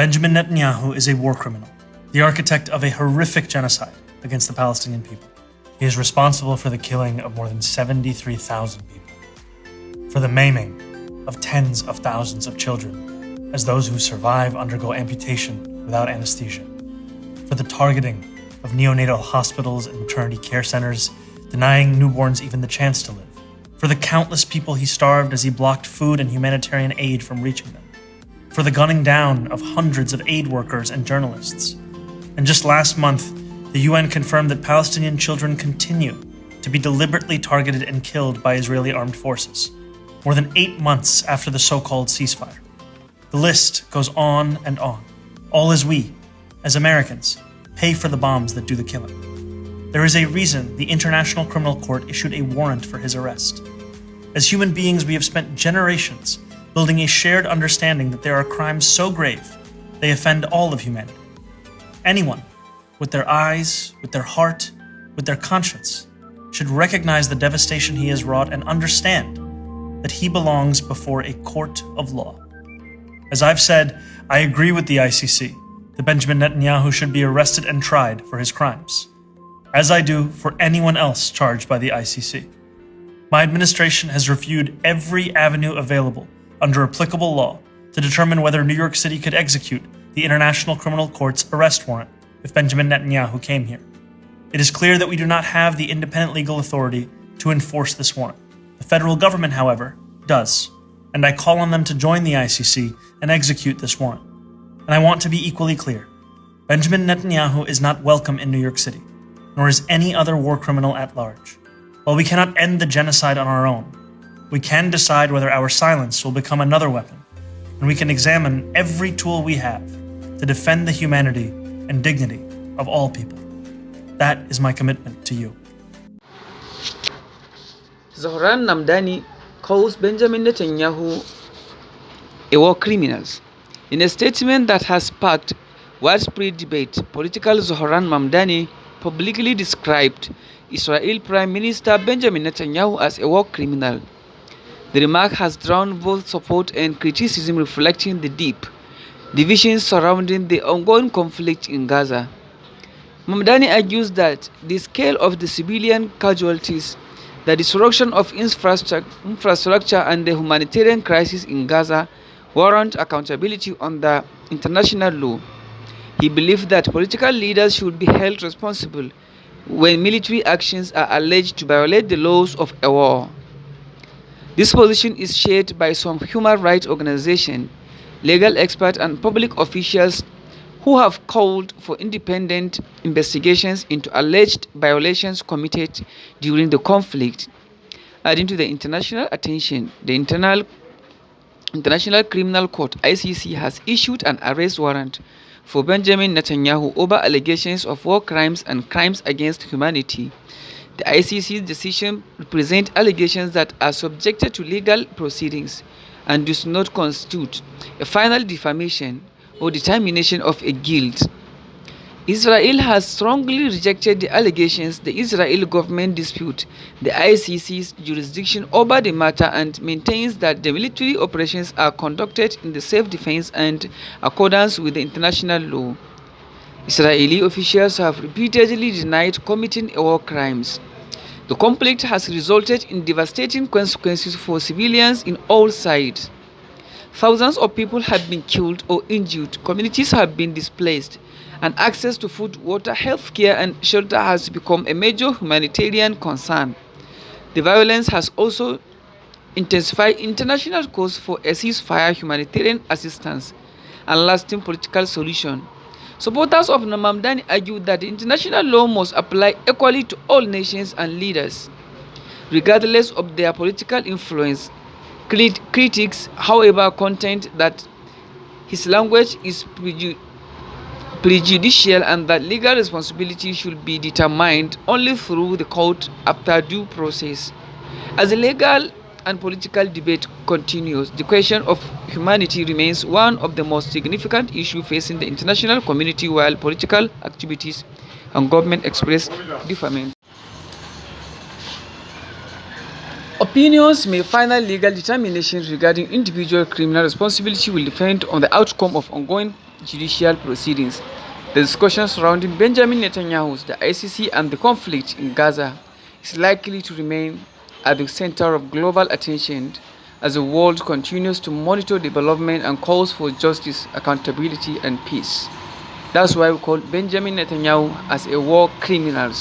Benjamin Netanyahu is a war criminal, the architect of a horrific genocide against the Palestinian people. He is responsible for the killing of more than 73,000 people, for the maiming of tens of thousands of children as those who survive undergo amputation without anesthesia, for the targeting of neonatal hospitals and maternity care centers, denying newborns even the chance to live, for the countless people he starved as he blocked food and humanitarian aid from reaching them, for the gunning down of hundreds of aid workers and journalists. And just last month, the UN confirmed that Palestinian children continue to be deliberately targeted and killed by Israeli armed forces, more than 8 months after the so-called ceasefire. The list goes on and on, all as we, as Americans, pay for the bombs that do the killing. There is a reason the International Criminal Court issued a warrant for his arrest. As human beings, we have spent generations building a shared understanding that there are crimes so grave they offend all of humanity. Anyone, with their eyes, with their heart, with their conscience, should recognize the devastation he has wrought and understand that he belongs before a court of law. As I've said, I agree with the ICC that Benjamin Netanyahu should be arrested and tried for his crimes, as I do for anyone else charged by the ICC. My administration has reviewed every avenue available under applicable law to determine whether New York City could execute the International Criminal Court's arrest warrant if Benjamin Netanyahu came here. It is clear that we do not have the independent legal authority to enforce this warrant. The federal government, however, does, and I call on them to join the ICC and execute this warrant. And I want to be equally clear. Benjamin Netanyahu is not welcome in New York City, nor is any other war criminal at large. While we cannot end the genocide on our own, we can decide whether our silence will become another weapon, and we can examine every tool we have to defend the humanity and dignity of all people. That is my commitment to you. Zohran Mamdani calls Benjamin Netanyahu a war criminal. In a statement that has sparked widespread debate, political Zohran Mamdani publicly described Israel Prime Minister Benjamin Netanyahu as a war criminal. The remark has drawn both support and criticism, reflecting the deep divisions surrounding the ongoing conflict in Gaza. Mamdani argues that the scale of the civilian casualties, the destruction of infrastructure and the humanitarian crisis in Gaza warrant accountability under international law. He believed that political leaders should be held responsible when military actions are alleged to violate the laws of a war. This position is shared by some human rights organizations, legal experts, and public officials who have called for independent investigations into alleged violations committed during the conflict. Adding to the international attention, the International Criminal Court (ICC) has issued an arrest warrant for Benjamin Netanyahu over allegations of war crimes and crimes against humanity. The ICC's decision represents allegations that are subjected to legal proceedings and does not constitute a final defamation or determination of a guilt. Israel has strongly rejected the allegations. The Israeli government disputes the ICC's jurisdiction over the matter and maintains that the military operations are conducted in the self-defense and accordance with the international law. Israeli officials have repeatedly denied committing war crimes. The conflict has resulted in devastating consequences for civilians in all sides. Thousands of people have been killed or injured, communities have been displaced, and access to food, water, health care, and shelter has become a major humanitarian concern. The violence has also intensified international calls for a ceasefire, humanitarian assistance, and lasting political solution. Supporters of Mamdani argue that the international law must apply equally to all nations and leaders, regardless of their political influence. Critics, however, contend that his language is prejudicial and that legal responsibility should be determined only through the court after due process. As the legal and political debate continues, the question of humanity remains one of the most significant issues facing the international community, while political activities and government express different opinions. Final legal determinations regarding individual criminal responsibility will depend on the outcome of ongoing judicial proceedings. The discussion surrounding Benjamin Netanyahu, the ICC, and the conflict in Gaza is likely to remain at the center of global attention as the world continues to monitor development and calls for justice, accountability, and peace. That's why we call Benjamin Netanyahu as a war criminal.